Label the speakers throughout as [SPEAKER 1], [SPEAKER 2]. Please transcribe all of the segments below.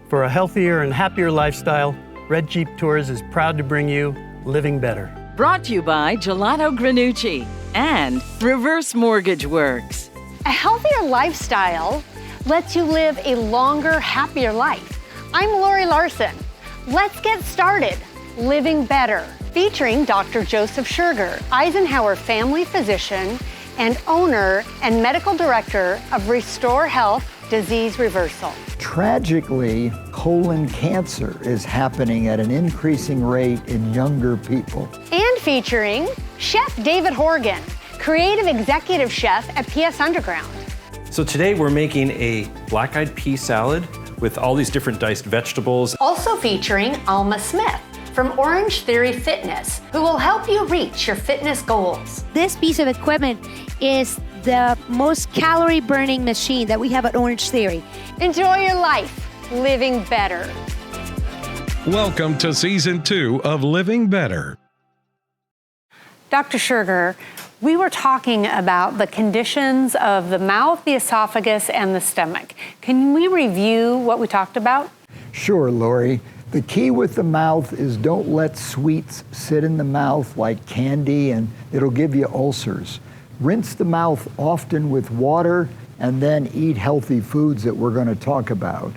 [SPEAKER 1] For a healthier and happier lifestyle, Red Jeep Tours is proud to bring you Living Better.
[SPEAKER 2] Brought to you by Gelato Granucci and Reverse Mortgage Works.
[SPEAKER 3] A healthier lifestyle lets you live a longer, happier life. I'm Lori Larson. Let's get started. Living Better, featuring Dr. Joseph Scherger, Eisenhower family physician and owner and medical director of Restore Health Disease Reversal.
[SPEAKER 4] Tragically, colon cancer is happening at an increasing rate in younger people.
[SPEAKER 3] And featuring Chef David Horgan, creative executive chef at PS Underground.
[SPEAKER 5] So today we're making a black-eyed pea salad with all these different diced vegetables.
[SPEAKER 3] Also featuring Alma Smith from Orange Theory Fitness, who will help you reach your fitness goals.
[SPEAKER 6] This piece of equipment is the most calorie burning machine that we have at Orange Theory.
[SPEAKER 3] Enjoy your life living better.
[SPEAKER 7] Welcome to Season 2 of Living Better.
[SPEAKER 3] Dr. Scherger, we were talking about the conditions of the mouth, the esophagus, and the stomach. Can we review what we talked about?
[SPEAKER 4] Sure, Lori. The key with the mouth is don't let sweets sit in the mouth like candy, and it'll give you ulcers. Rinse the mouth often with water and then eat healthy foods that we're going to talk about.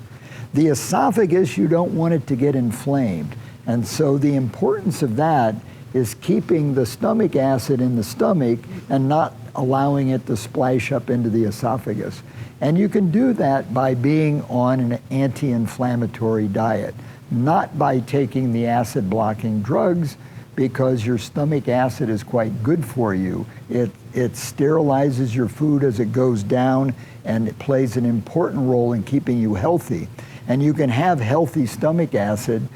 [SPEAKER 4] The esophagus, you don't want it to get inflamed. And so the importance of that is keeping the stomach acid in the stomach and not allowing it to splash up into the esophagus. And you can do that by being on an anti-inflammatory diet, not by taking the acid-blocking drugs, because your stomach acid is quite good for you. It sterilizes your food as it goes down, and it plays an important role in keeping you healthy. And you can have healthy stomach acid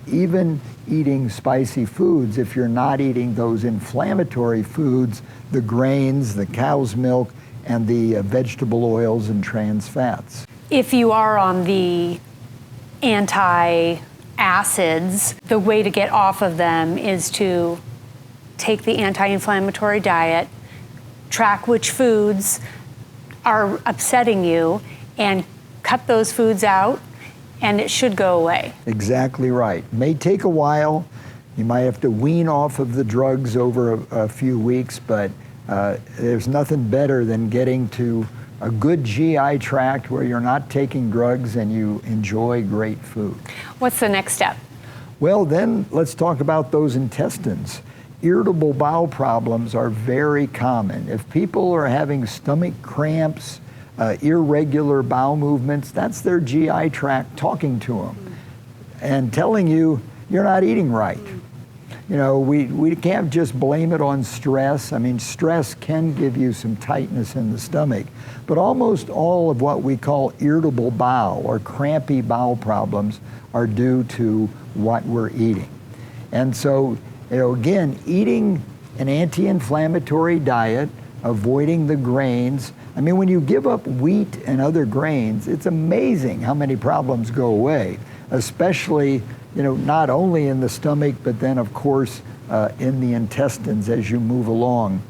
[SPEAKER 4] even eating spicy foods if you're not eating those inflammatory foods, the grains, the cow's milk, and the vegetable oils and trans fats.
[SPEAKER 3] If you are on the anti-acids, the way to get off of them is to take the anti-inflammatory diet, track which foods are upsetting you, and cut those foods out, and it should go away.
[SPEAKER 4] Exactly right. May take a while. You might have to wean off of the drugs over a few weeks, but there's nothing better than getting to a good GI tract where you're not taking drugs and you enjoy great food.
[SPEAKER 3] What's the next step?
[SPEAKER 4] Well, then let's talk about those intestines. Irritable bowel problems are very common. If people are having stomach cramps, irregular bowel movements, that's their GI tract talking to them and telling you you're not eating right. You know, we can't just blame it on stress. I mean, stress can give you some tightness in the stomach, but almost all of what we call irritable bowel or crampy bowel problems are due to what we're eating. And so, you know, again, eating an anti-inflammatory diet, avoiding the grains. I mean, when you give up wheat and other grains, it's amazing how many problems go away, especially, you know, not only in the stomach, but then, of course, in the intestines as you move along.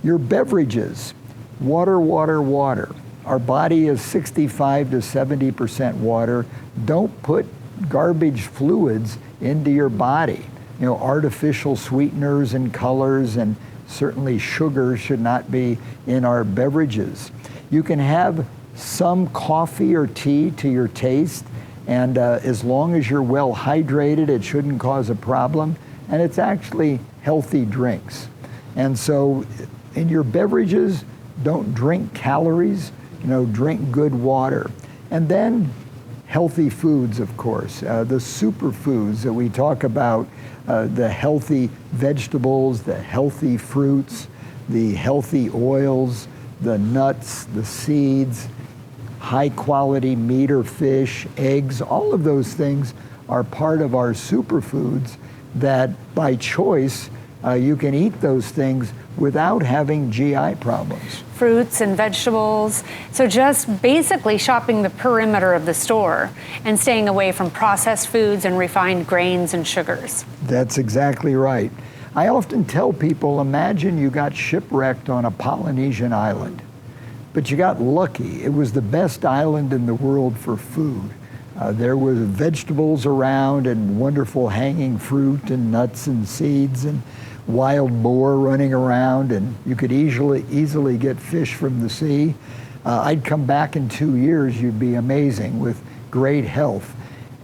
[SPEAKER 4] Your beverages, water, water, water. Our body is 65 to 70% water. Don't put garbage fluids into your body. You know, artificial sweeteners and colors and certainly sugar should not be in our beverages. You can have some coffee or tea to your taste, and as long as you're well hydrated, it shouldn't cause a problem, and it's actually healthy drinks. And so in your beverages, don't drink calories, you know, drink good water. And then healthy foods, of course, the superfoods that we talk about, the healthy vegetables, the healthy fruits, the healthy oils, the nuts, the seeds, high quality meat or fish, eggs, all of those things are part of our superfoods that by choice, you can eat those things without having GI problems.
[SPEAKER 3] Fruits and vegetables. So just basically shopping the perimeter of the store and staying away from processed foods and refined grains and sugars.
[SPEAKER 4] That's exactly right. I often tell people, imagine you got shipwrecked on a Polynesian island, but you got lucky. It was the best island in the world for food. There were vegetables around and wonderful hanging fruit and nuts and seeds and wild boar running around, and you could easily get fish from the sea. I'd come back in 2 years, you'd be amazing with great health.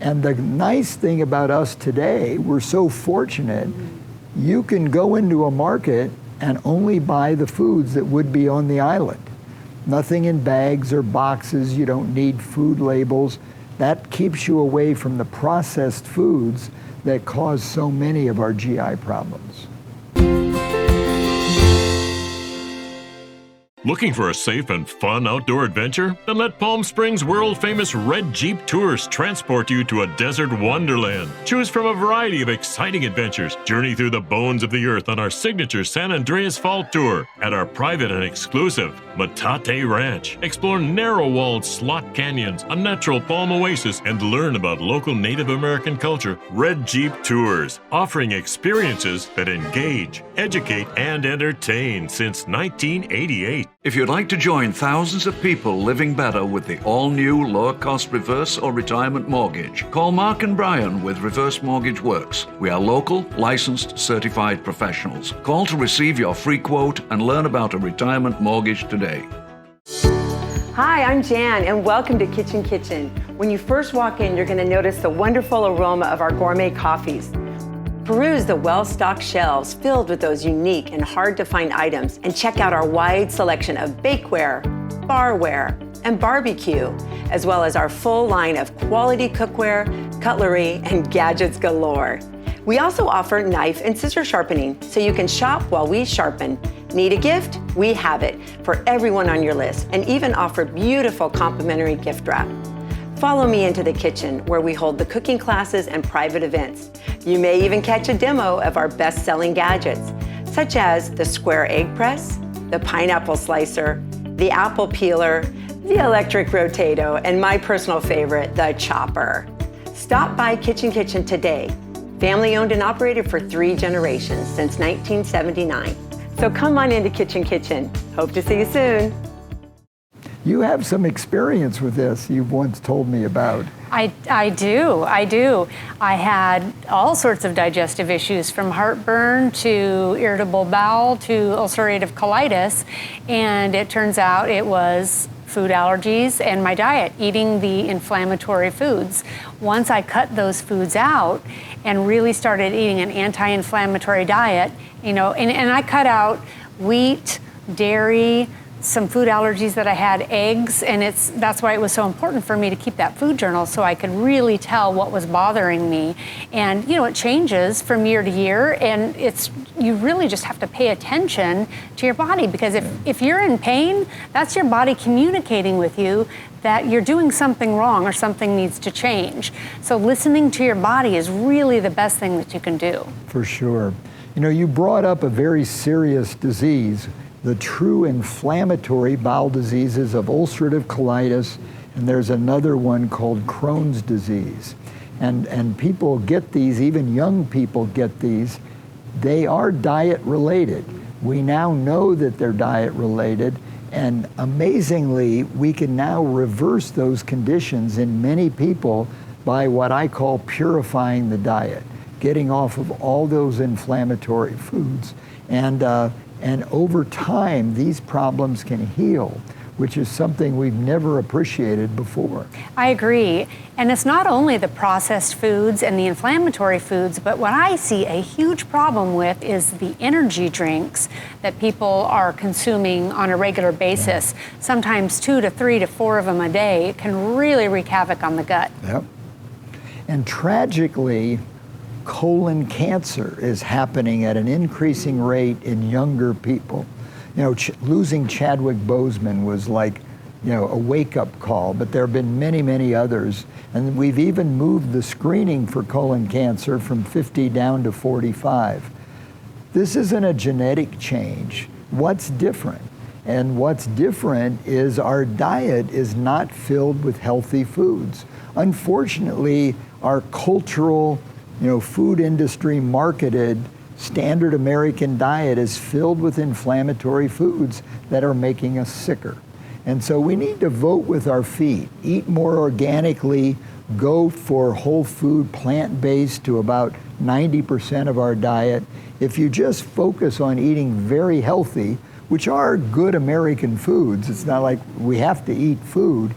[SPEAKER 4] And the nice thing about us today, we're so fortunate, you can go into a market and only buy the foods that would be on the island. Nothing in bags or boxes, you don't need food labels. That keeps you away from the processed foods that cause so many of our GI problems.
[SPEAKER 8] Looking for a safe and fun outdoor adventure? Then let Palm Springs world-famous Red Jeep Tours transport you to a desert wonderland. Choose from a variety of exciting adventures. Journey through the bones of the earth on our signature San Andreas Fault Tour at our private and exclusive Metate Ranch. Explore narrow-walled slot canyons, a natural palm oasis, and learn about local Native American culture. Red Jeep Tours, offering experiences that engage, educate, and entertain since 1988.
[SPEAKER 9] If you'd like to join thousands of people living better with the all-new lower-cost reverse or retirement mortgage, call Mark and Brian with Reverse Mortgage Works. We are local, licensed, certified professionals. Call to receive your free quote and learn about a retirement mortgage today.
[SPEAKER 10] Hi, I'm Jan, and welcome to Kitchen Kitchen. When you first walk in, you're going to notice the wonderful aroma of our gourmet coffees. Peruse the well-stocked shelves filled with those unique and hard-to-find items, and check out our wide selection of bakeware, barware, and barbecue, as well as our full line of quality cookware, cutlery, and gadgets galore. We also offer knife and scissor sharpening, so you can shop while we sharpen. Need a gift? We have it for everyone on your list, and even offer beautiful complimentary gift wrap. Follow me into the kitchen, where we hold the cooking classes and private events. You may even catch a demo of our best-selling gadgets, such as the square egg press, the pineapple slicer, the apple peeler, the electric rotato, and my personal favorite, the chopper. Stop by Kitchen Kitchen today. Family owned and operated for 3 generations since 1979. So come on into Kitchen Kitchen. Hope to see you soon.
[SPEAKER 4] You have some experience with this you've once told me about.
[SPEAKER 3] I do. I had all sorts of digestive issues, from heartburn to irritable bowel to ulcerative colitis, and it turns out it was food allergies and my diet, eating the inflammatory foods. Once I cut those foods out and really started eating an anti-inflammatory diet, and I cut out wheat, dairy, some food allergies that I had, eggs, and that's why it was so important for me to keep that food journal, so I could really tell what was bothering me. And it changes from year to year, and you really just have to pay attention to your body, because if you're in pain, that's your body communicating with you that you're doing something wrong or something needs to change. So listening to your body is really the best thing that you can do.
[SPEAKER 4] For sure. You brought up a very serious disease, the true inflammatory bowel diseases of ulcerative colitis, and there's another one called Crohn's disease. And people get these, even young people get these. They are diet related. We now know that they're diet related, and amazingly, we can now reverse those conditions in many people by what I call purifying the diet, getting off of all those inflammatory foods. And over time, these problems can heal, which is something we've never appreciated before.
[SPEAKER 3] I agree. And it's not only the processed foods and the inflammatory foods, but what I see a huge problem with is the energy drinks that people are consuming on a regular basis. Sometimes 2 to 3 to 4 of them a day. It can really wreak havoc on the gut.
[SPEAKER 4] Yep. And tragically, colon cancer is happening at an increasing rate in younger people. Losing Chadwick Boseman was like, a wake-up call, but there have been many, many others. And we've even moved the screening for colon cancer from 50 down to 45. This isn't a genetic change. What's different? And what's different is our diet is not filled with healthy foods. Unfortunately, our cultural food industry marketed standard American diet is filled with inflammatory foods that are making us sicker. And so we need to vote with our feet, eat more organically, go for whole food, plant-based to about 90% of our diet. If you just focus on eating very healthy, which are good American foods, it's not like we have to eat food,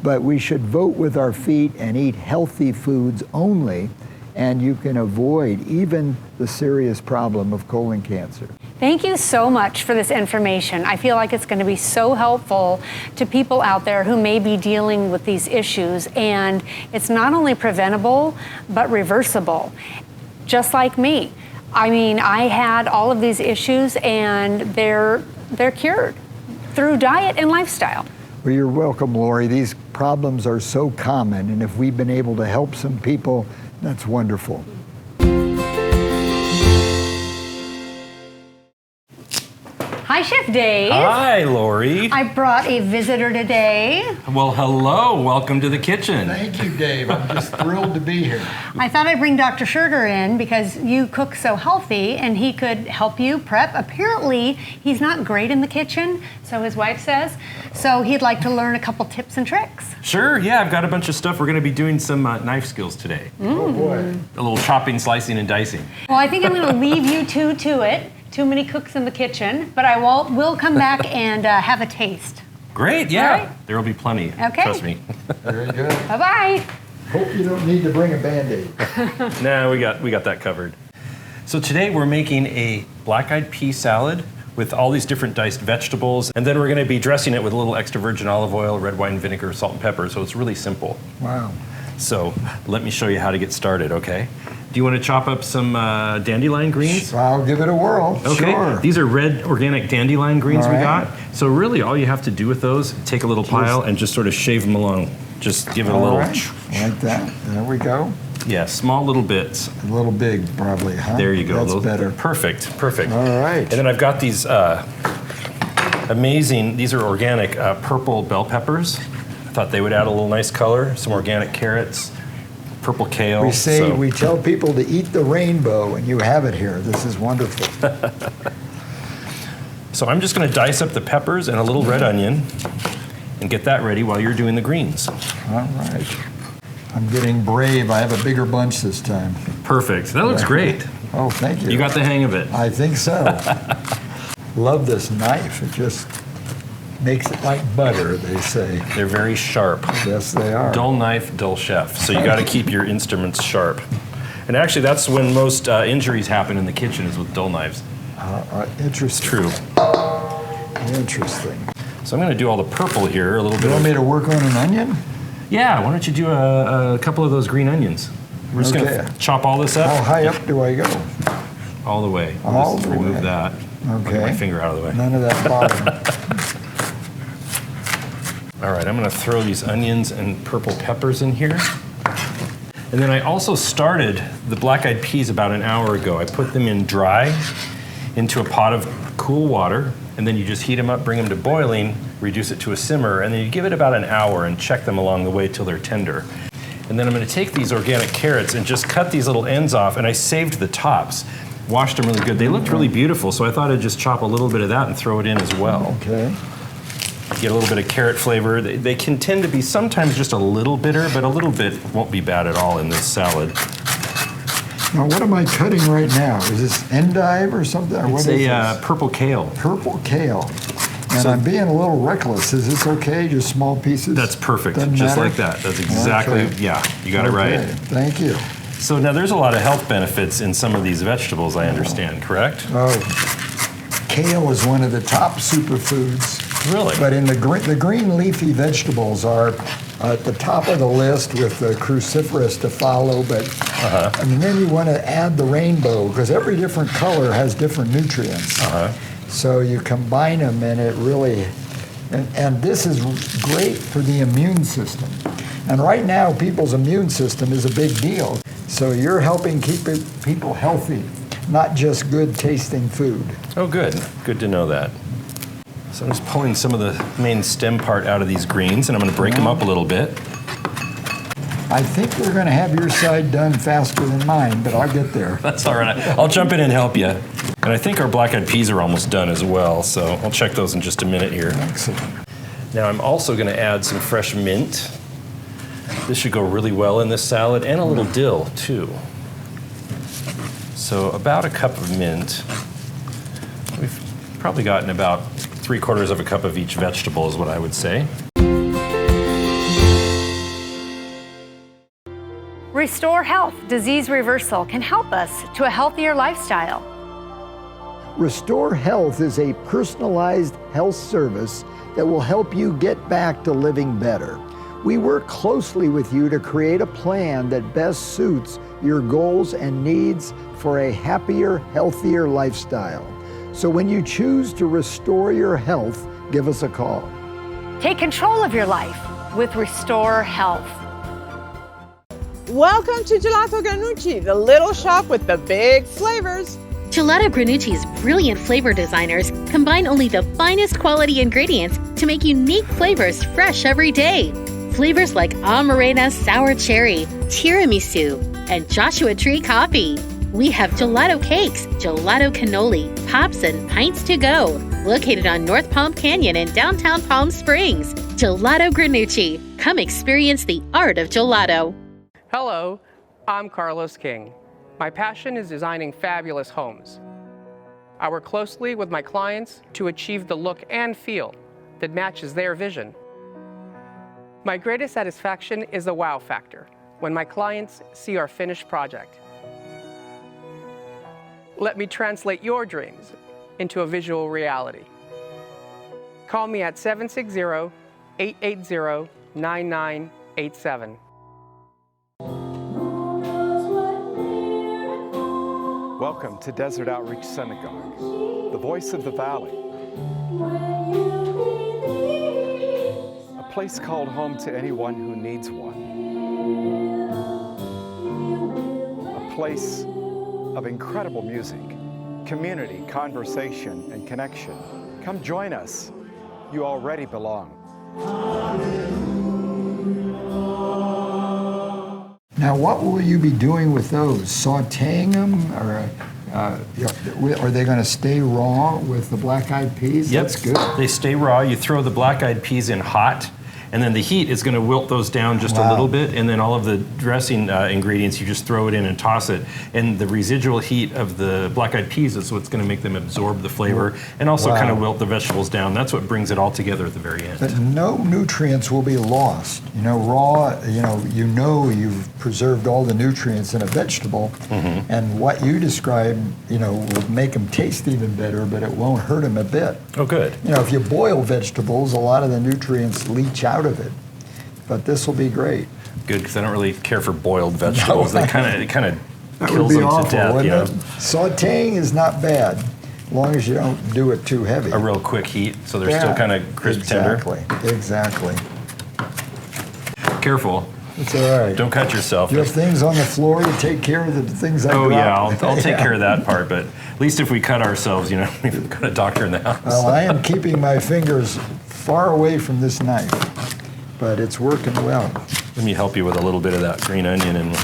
[SPEAKER 4] but we should vote with our feet and eat healthy foods only, and you can avoid even the serious problem of colon cancer.
[SPEAKER 3] Thank you so much for this information. I feel like it's going to be so helpful to people out there who may be dealing with these issues, and it's not only preventable, but reversible, just like me. I mean, I had all of these issues, and they're cured through diet and lifestyle.
[SPEAKER 4] Well, you're welcome, Lori. These problems are so common, and if we've been able to help some people, that's wonderful.
[SPEAKER 3] Hi, Chef Dave.
[SPEAKER 5] Hi, Lori.
[SPEAKER 3] I brought a visitor today.
[SPEAKER 5] Well, hello. Welcome to the kitchen.
[SPEAKER 4] Thank you, Dave. I'm just thrilled to be here.
[SPEAKER 3] I thought I'd bring Dr. Sugar in because you cook so healthy and he could help you prep. Apparently, he's not great in the kitchen, so his wife says. So he'd like to learn a couple tips and tricks.
[SPEAKER 5] Sure, yeah, I've got a bunch of stuff. We're going to be doing some knife skills today.
[SPEAKER 4] Oh, boy.
[SPEAKER 5] A little chopping, slicing, and dicing.
[SPEAKER 3] Well, I think I'm going to leave you two to it. Too many cooks in the kitchen, but I will come back and have a taste.
[SPEAKER 5] Great, yeah.
[SPEAKER 3] Right.
[SPEAKER 5] There will be plenty.
[SPEAKER 3] Okay.
[SPEAKER 5] Trust me.
[SPEAKER 4] Very good.
[SPEAKER 3] Bye-bye.
[SPEAKER 4] Hope you don't need to bring a Band-Aid.
[SPEAKER 5] No, we got that covered. So today we're making a black-eyed pea salad with all these different diced vegetables, and then we're going to be dressing it with a little extra virgin olive oil, red wine vinegar, salt and pepper, so it's really simple.
[SPEAKER 4] Wow.
[SPEAKER 5] So let me show you how to get started, okay? Do you want to chop up some dandelion greens?
[SPEAKER 4] I'll give it a whirl.
[SPEAKER 5] Okay.
[SPEAKER 4] Sure.
[SPEAKER 5] These are red organic dandelion greens
[SPEAKER 4] All
[SPEAKER 5] we
[SPEAKER 4] right.
[SPEAKER 5] got. So really all you have to do with those, take a little pile and just sort of shave them along. Just give it a little...
[SPEAKER 4] All right. Like that. There we go.
[SPEAKER 5] Yeah, small little bits.
[SPEAKER 4] A little big, probably, huh?
[SPEAKER 5] There you go.
[SPEAKER 4] That's better.
[SPEAKER 5] Perfect.
[SPEAKER 4] All right.
[SPEAKER 5] And then I've got these amazing, these are organic purple bell peppers. I thought they would add a little nice color. Some organic carrots, purple kale.
[SPEAKER 4] We tell people to eat the rainbow, and you have it here. This is wonderful.
[SPEAKER 5] So I'm just going to dice up the peppers and a little red onion and get that ready while you're doing the greens.
[SPEAKER 4] All right. I'm getting brave. I have a bigger bunch this time.
[SPEAKER 5] Perfect. That looks great.
[SPEAKER 4] Oh, thank you.
[SPEAKER 5] You got the hang of it.
[SPEAKER 4] I think so. Love this knife. It just makes it like butter, they say.
[SPEAKER 5] They're very sharp.
[SPEAKER 4] Yes, they are.
[SPEAKER 5] Dull knife, dull chef. So you got to keep your instruments sharp. And actually, that's when most injuries happen in the kitchen, is with dull knives.
[SPEAKER 4] Interesting.
[SPEAKER 5] True.
[SPEAKER 4] Interesting.
[SPEAKER 5] So I'm going to do all the purple here, a little bit.
[SPEAKER 4] You want me to work on an onion?
[SPEAKER 5] Yeah, why don't you do a couple of those green onions? We're just going to chop all this up.
[SPEAKER 4] How high up do I go?
[SPEAKER 5] All the way. We'll
[SPEAKER 4] All
[SPEAKER 5] just
[SPEAKER 4] the
[SPEAKER 5] remove
[SPEAKER 4] way.
[SPEAKER 5] that.
[SPEAKER 4] Okay.
[SPEAKER 5] Get my finger out of the way.
[SPEAKER 4] None of that bottom.
[SPEAKER 5] All right, I'm going to throw these onions and purple peppers in here. And then I also started the black-eyed peas about an hour ago. I put them in dry into a pot of cool water, and then you just heat them up, bring them to boiling, reduce it to a simmer, and then you give it about an hour and check them along the way till they're tender. And then I'm going to take these organic carrots and just cut these little ends off, and I saved the tops. Washed them really good. They looked really beautiful, so I thought I'd just chop a little bit of that and throw it in as well.
[SPEAKER 4] Okay.
[SPEAKER 5] Get a little bit of carrot flavor. They can tend to be sometimes just a little bitter, but a little bit won't be bad at all in this salad.
[SPEAKER 4] Now, what am I cutting right now? Is this endive or something? Or
[SPEAKER 5] It's
[SPEAKER 4] what is
[SPEAKER 5] a
[SPEAKER 4] this?
[SPEAKER 5] purple kale.
[SPEAKER 4] Purple kale. And I'm being a little reckless. Is this okay? Just small pieces?
[SPEAKER 5] That's perfect.
[SPEAKER 4] Doesn't
[SPEAKER 5] Just
[SPEAKER 4] matter?
[SPEAKER 5] like that. That's exactly,
[SPEAKER 4] Okay.
[SPEAKER 5] yeah, you got it right.
[SPEAKER 4] Okay, thank you.
[SPEAKER 5] So now there's a lot of health benefits in some of these vegetables, I understand, correct?
[SPEAKER 4] Oh, kale is one of the top superfoods.
[SPEAKER 5] Really?
[SPEAKER 4] But in the green leafy vegetables are at the top of the list with the cruciferous to follow. But and then you want to add the rainbow because every different color has different nutrients. So you combine them, and it really, and this is great for the immune system. And right now, people's immune system is a big deal. So you're helping keep people healthy, not just good tasting food.
[SPEAKER 5] Oh, good. Good to know that. So I'm just pulling some of the main stem part out of these greens, and I'm going to break them up a little bit.
[SPEAKER 4] I think we're going to have your side done faster than mine, but I'll get there.
[SPEAKER 5] That's all right. I'll jump in and help you. And I think our black-eyed peas are almost done as well, so I'll check those in just a minute here.
[SPEAKER 4] Excellent.
[SPEAKER 5] Now I'm also going to add some fresh mint. This should go really well in this salad, and a little dill too. So about a cup of mint. We've probably gotten about 3/4 of a cup of each vegetable is what I would say.
[SPEAKER 3] Restore Health Disease Reversal can help us to a healthier lifestyle.
[SPEAKER 4] Restore Health is a personalized health service that will help you get back to living better. We work closely with you to create a plan that best suits your goals and needs for a happier, healthier lifestyle. So when you choose to restore your health, give us a call.
[SPEAKER 3] Take control of your life with Restore Health.
[SPEAKER 11] Welcome to Gelato Granucci, the little shop with the big flavors.
[SPEAKER 12] Gelato Granucci's brilliant flavor designers combine only the finest quality ingredients to make unique flavors fresh every day. Flavors like Amarena Sour Cherry, Tiramisu, and Joshua Tree Coffee. We have gelato cakes, gelato cannoli, pops, and pints to go. Located on North Palm Canyon in downtown Palm Springs. Gelato Granucci. Come experience the art of gelato.
[SPEAKER 13] Hello, I'm Carlos King. My passion is designing fabulous homes. I work closely with my clients to achieve the look and feel that matches their vision. My greatest satisfaction is the wow factor when my clients see our finished project. Let me translate your dreams into a visual reality. Call me at 760-880-9987.
[SPEAKER 14] Welcome to Desert Outreach Synagogue, the voice of the valley. A place called home to anyone who needs one. A place of incredible music, community, conversation, and connection. Come join us. You already belong.
[SPEAKER 4] Now, what will you be doing with those? Sautéing them, or are they going to stay raw with the black-eyed peas?
[SPEAKER 5] Yep.
[SPEAKER 4] That's good.
[SPEAKER 5] They stay raw. You throw the black-eyed peas in hot, and then the heat is going to wilt those down just a little bit, and then all of the dressing ingredients, you just throw it in and toss it. And the residual heat of the black-eyed peas is what's going to make them absorb the flavor and also kind of wilt the vegetables down. That's what brings it all together at the very end.
[SPEAKER 4] But no nutrients will be lost. You know, raw, you've preserved all the nutrients in a vegetable, and what you described, will make them taste even better, but it won't hurt them a bit.
[SPEAKER 5] Oh, good.
[SPEAKER 4] If you boil vegetables, a lot of the nutrients leach out of it, but this will be great.
[SPEAKER 5] Good, because I don't really care for boiled vegetables. It kind of
[SPEAKER 4] That
[SPEAKER 5] kills
[SPEAKER 4] would be
[SPEAKER 5] them
[SPEAKER 4] awful,
[SPEAKER 5] to death.
[SPEAKER 4] wouldn't it? Sautéing is not bad, as long as you don't do it too heavy.
[SPEAKER 5] A real quick heat, so they're still kind of crisp, tender.
[SPEAKER 4] Exactly.
[SPEAKER 5] Careful.
[SPEAKER 4] It's all right.
[SPEAKER 5] Don't cut yourself.
[SPEAKER 4] You have things on the floor, you take care of the things I
[SPEAKER 5] Oh,
[SPEAKER 4] drop.
[SPEAKER 5] yeah, I'll take care of that part, but at least if we cut ourselves, we've got a doctor in the house.
[SPEAKER 4] Well, I am keeping my fingers far away from this knife, but it's working well.
[SPEAKER 5] Let me help you with a little bit of that green onion, and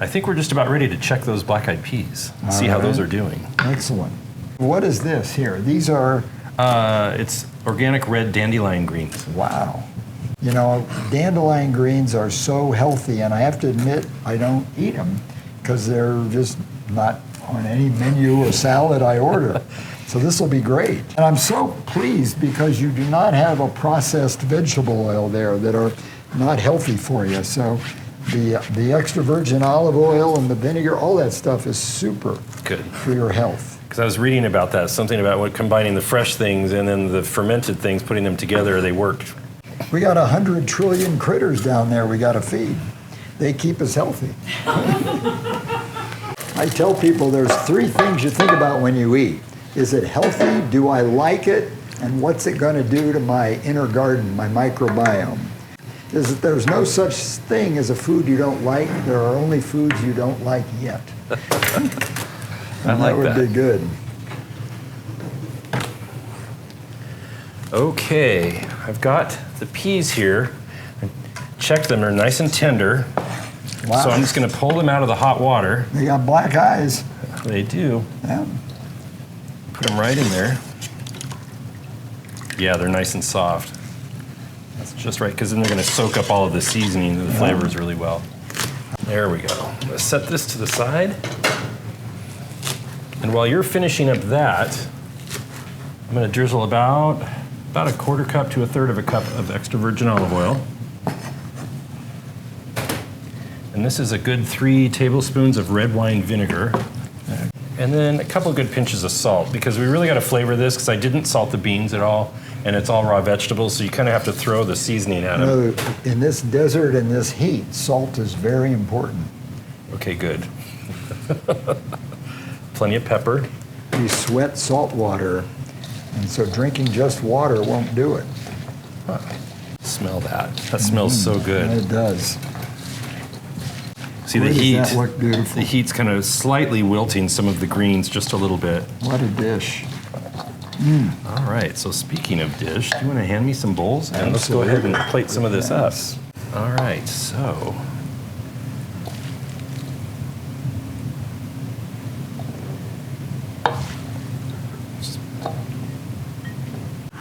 [SPEAKER 5] I think we're just about ready to check those black-eyed peas and see how those are doing.
[SPEAKER 4] Excellent. What is this here? These are...
[SPEAKER 5] it's organic red dandelion greens.
[SPEAKER 4] Wow. Dandelion greens are so healthy, and I have to admit I don't eat them because they're just not on any menu or salad I order. So this will be great. And I'm so pleased because you do not have a processed vegetable oil there that are not healthy for you. So the extra virgin olive oil and the vinegar, all that stuff is super
[SPEAKER 5] good
[SPEAKER 4] for your health.
[SPEAKER 5] Because I was reading about that, something about combining the fresh things and then the fermented things, putting them together, they worked.
[SPEAKER 4] We got 100 trillion critters down there we got to feed. They keep us healthy. I tell people there's 3 things you think about when you eat. Is it healthy? Do I like it? And what's it going to do to my inner garden, my microbiome? There's no such thing as a food you don't like. There are only foods you don't like yet.
[SPEAKER 5] I like that.
[SPEAKER 4] That would be good.
[SPEAKER 5] Okay, I've got the peas here. I checked them, they're nice and tender.
[SPEAKER 4] Wow.
[SPEAKER 5] So I'm just going to pull them out of the hot water.
[SPEAKER 4] They got black eyes.
[SPEAKER 5] They do.
[SPEAKER 4] Yeah.
[SPEAKER 5] Put them right in there. Yeah, they're nice and soft. That's just right, because then they're going to soak up all of the seasoning and the flavors really well. There we go. Let's set this to the side. And while you're finishing up that, I'm going to drizzle about a quarter cup to a third of a cup of extra virgin olive oil. And this is a good 3 tablespoons of red wine vinegar. And then a couple of good pinches of salt, because we really got to flavor this, because I didn't salt the beans at all, and it's all raw vegetables, so you kind of have to throw the seasoning at them.
[SPEAKER 4] In this desert and this heat, salt is very important.
[SPEAKER 5] Okay, good. Plenty of pepper.
[SPEAKER 4] You sweat salt water, and so drinking just water won't do it.
[SPEAKER 5] Smell that. That smells so good.
[SPEAKER 4] It does.
[SPEAKER 5] See,
[SPEAKER 4] Boy,
[SPEAKER 5] the heat.
[SPEAKER 4] does that look beautiful.
[SPEAKER 5] The heat's kind of slightly wilting some of the greens just a little bit.
[SPEAKER 4] What a dish.
[SPEAKER 5] All right, so speaking of dish, do you want to hand me some bowls? And let's go ahead and plate some of this up. All right, so.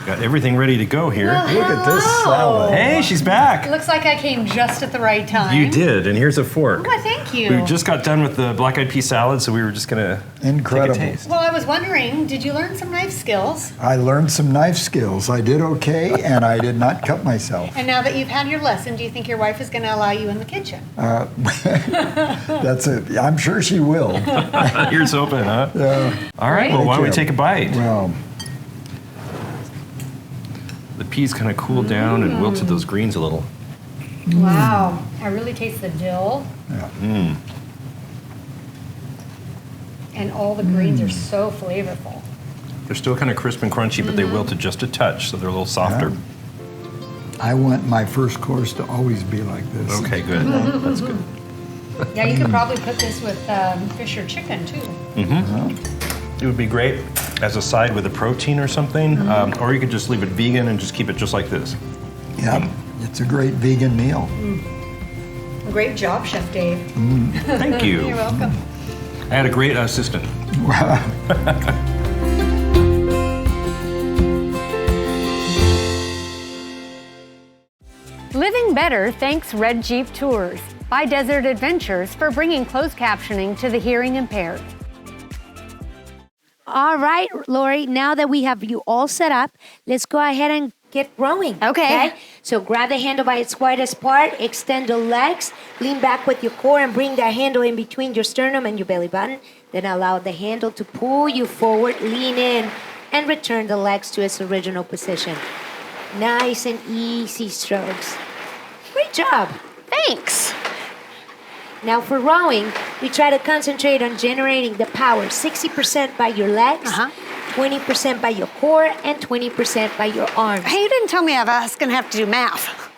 [SPEAKER 5] Got everything ready to go here.
[SPEAKER 3] Well,
[SPEAKER 4] look at this salad.
[SPEAKER 5] Hey, she's back.
[SPEAKER 3] It looks like I came just at the right time.
[SPEAKER 5] You did, and here's a fork.
[SPEAKER 3] Oh, thank you.
[SPEAKER 5] We just got done with the black-eyed pea salad, so we were just gonna
[SPEAKER 4] Incredible.
[SPEAKER 5] take a taste.
[SPEAKER 3] Well, I was wondering, did you learn some knife skills?
[SPEAKER 4] I learned some knife skills. I did okay, and I did not cut myself.
[SPEAKER 3] And now that you've had your lesson, do you think your wife is going to allow you in the kitchen?
[SPEAKER 4] That's it. I'm sure she will.
[SPEAKER 5] Ears open, huh?
[SPEAKER 4] Yeah.
[SPEAKER 5] All right, well, why don't we take a bite?
[SPEAKER 4] Well,
[SPEAKER 5] the peas kind of cooled down and wilted those greens a little.
[SPEAKER 3] Wow, I really taste the dill.
[SPEAKER 4] Yeah.
[SPEAKER 3] And all the greens are so flavorful.
[SPEAKER 5] They're still kind of crisp and crunchy, but they wilted just a touch, so they're a little softer.
[SPEAKER 4] Yeah. I want my first course to always be like this.
[SPEAKER 5] Okay, good. That's good.
[SPEAKER 3] Yeah, you could probably put this with fish or chicken, too.
[SPEAKER 5] It would be great as a side with a protein or something, or you could just leave it vegan and just keep it just like this.
[SPEAKER 4] Yeah, it's a great vegan meal.
[SPEAKER 3] Great job, Chef Dave.
[SPEAKER 5] Thank you.
[SPEAKER 3] You're welcome.
[SPEAKER 5] I had a great assistant.
[SPEAKER 3] Living Better thanks Red Jeep Tours by Desert Adventures for bringing closed captioning to the hearing impaired.
[SPEAKER 6] All right, Lori, now that we have you all set up, let's go ahead and get rowing.
[SPEAKER 3] Okay.
[SPEAKER 6] So grab the handle by its widest part, extend the legs, lean back with your core, and bring that handle in between your sternum and your belly button. Then allow the handle to pull you forward, lean in, and return the legs to its original position. Nice and easy strokes. Great job.
[SPEAKER 3] Thanks.
[SPEAKER 6] Now for rowing, we try to concentrate on generating the power 60% by your legs, 20% by your core, and 20% by your arms.
[SPEAKER 3] Hey, you didn't tell me I was going to have to do math.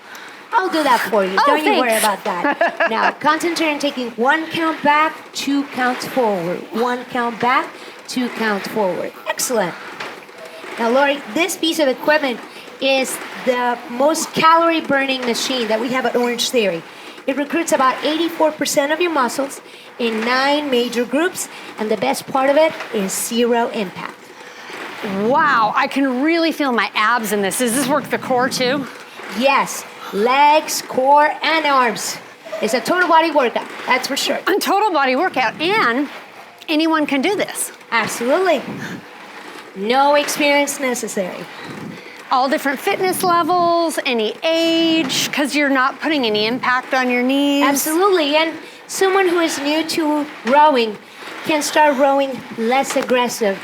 [SPEAKER 6] I'll do that for you.
[SPEAKER 3] Oh,
[SPEAKER 6] Don't you worry
[SPEAKER 3] thanks.
[SPEAKER 6] about that. Now concentrate on taking 1 count back, 2 counts forward. 1 count back, 2 counts forward. Excellent. Now, Lori, this piece of equipment is the most calorie burning machine that we have at Orange Theory. It recruits about 84% of your muscles in 9 major groups, and the best part of it is 0 impact.
[SPEAKER 3] Wow, I can really feel my abs in this. Does this work the core too?
[SPEAKER 6] Yes, legs, core, and arms. It's a total body workout, that's for sure.
[SPEAKER 3] A total body workout, and anyone can do this.
[SPEAKER 6] Absolutely. No experience necessary.
[SPEAKER 3] All different fitness levels, any age, because you're not putting any impact on your knees.
[SPEAKER 6] Absolutely, and someone who is new to rowing can start rowing less aggressive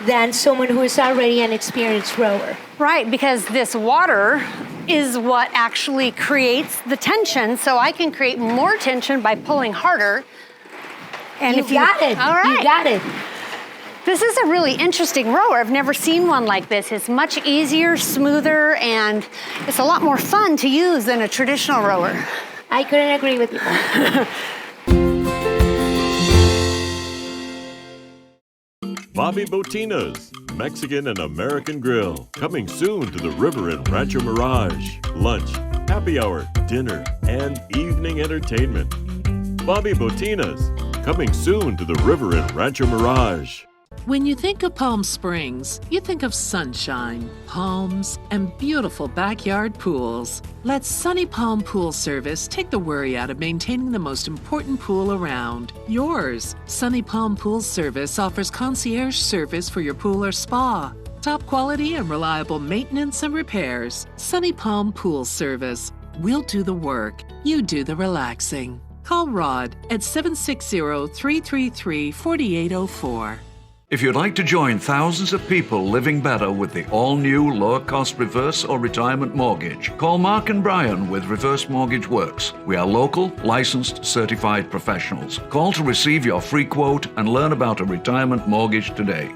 [SPEAKER 6] than someone who is already an experienced rower.
[SPEAKER 3] Right, because this water is what actually creates the tension, so I can create more tension by pulling harder. And
[SPEAKER 6] You got it.
[SPEAKER 3] All right.
[SPEAKER 6] You got it.
[SPEAKER 3] This is a really interesting rower. I've never seen one like this. It's much easier, smoother, and it's a lot more fun to use than a traditional rower.
[SPEAKER 6] I couldn't agree with you more.
[SPEAKER 8] Bobby Botina's Mexican and American Grill. Coming soon to the river in Rancho Mirage. Lunch, happy hour, dinner, and evening entertainment. Bobby Botina's. Coming soon to the river in Rancho Mirage.
[SPEAKER 15] When you think of Palm Springs, you think of sunshine, palms, and beautiful backyard pools. Let Sunny Palm Pool Service take the worry out of maintaining the most important pool around, yours. Sunny Palm Pool Service offers concierge service for your pool or spa. Top quality and reliable maintenance and repairs. Sunny Palm Pool Service. We'll do the work. You do the relaxing. Call Rod at 760-333-4804.
[SPEAKER 9] If you'd like to join thousands of people living better with the all-new lower-cost reverse or retirement mortgage, call Mark and Brian with Reverse Mortgage Works. We are local, licensed, certified professionals. Call to receive your free quote and learn about a retirement mortgage today.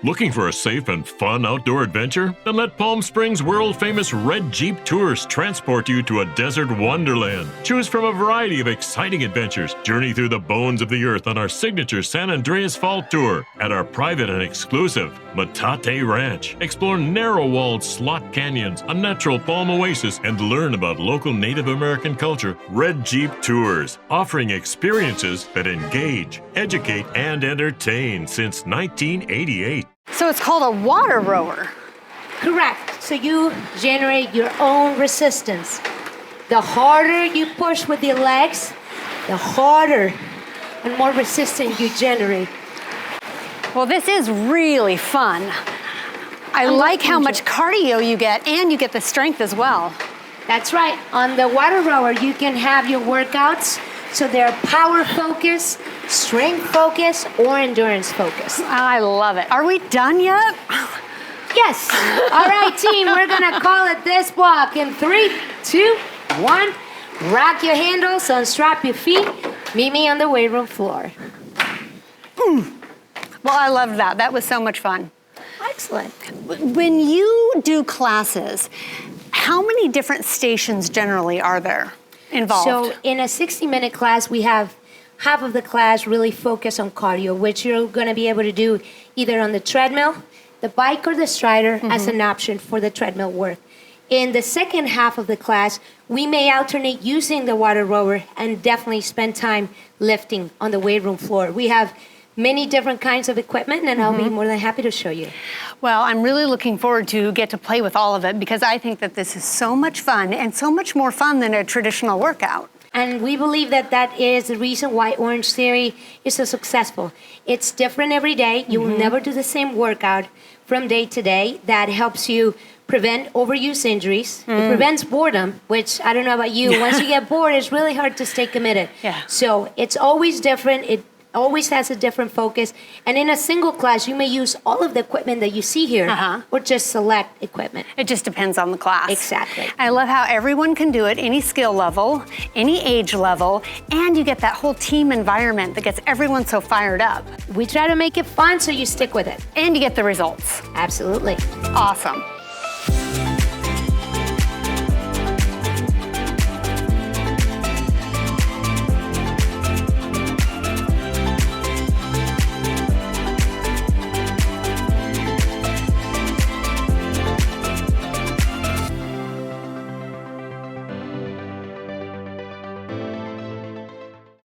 [SPEAKER 8] Looking for a safe and fun outdoor adventure? Then let Palm Springs world-famous Red Jeep Tours transport you to a desert wonderland. Choose from a variety of exciting adventures. Journey through the bones of the earth on our signature San Andreas Fall Tour at our private and exclusive Metate Ranch. Explore narrow-walled slot canyons, a natural palm oasis, and learn about local Native American culture. Red Jeep Tours, offering experiences that engage, educate, and entertain since 1988.
[SPEAKER 3] So it's called a water rower.
[SPEAKER 6] Correct. So you generate your own resistance. The harder you push with your legs, the harder and more resistance you generate.
[SPEAKER 3] Well, this is really fun. I like how much cardio you get, and you get the strength as well.
[SPEAKER 6] That's right. On the water rower, you can have your workouts, so they're power focus, strength focus, or endurance focus.
[SPEAKER 3] I love it. Are we done yet?
[SPEAKER 6] Yes. All right, team, we're gonna call it this block in 3, 2, 1. Rock your handles, unstrap your feet. Meet me on the weight room floor.
[SPEAKER 3] Well, I loved that. That was so much fun.
[SPEAKER 6] Excellent.
[SPEAKER 3] When you do classes, how many different stations generally are there involved?
[SPEAKER 6] So in a 60-minute class, we have half of the class really focus on cardio, which you're going to be able to do either on the treadmill, the bike, or the strider as an option for the treadmill work. In the second half of the class, we may alternate using the water rower and definitely spend time lifting on the weight room floor. We have many different kinds of equipment, and I'll be more than happy to show you.
[SPEAKER 3] Well, I'm really looking forward to get to play with all of it because I think that this is so much fun and so much more fun than a traditional workout.
[SPEAKER 6] And we believe that that is the reason why Orange Theory is so successful. It's different every day. You will never do the same workout from day to day. That helps you prevent overuse injuries. It prevents boredom, which I don't know about you. Once you get bored, it's really hard to stay committed.
[SPEAKER 3] Yeah.
[SPEAKER 6] So it's always different. It always has a different focus. And in a single class, you may use all of the equipment that you see here or just select equipment.
[SPEAKER 3] It just depends on the class.
[SPEAKER 6] Exactly.
[SPEAKER 3] I love how everyone can do it, any skill level, any age level, and you get that whole team environment that gets everyone so fired up.
[SPEAKER 6] We try to make it fun so you stick with it.
[SPEAKER 3] And you get the results.
[SPEAKER 6] Absolutely.
[SPEAKER 3] Awesome.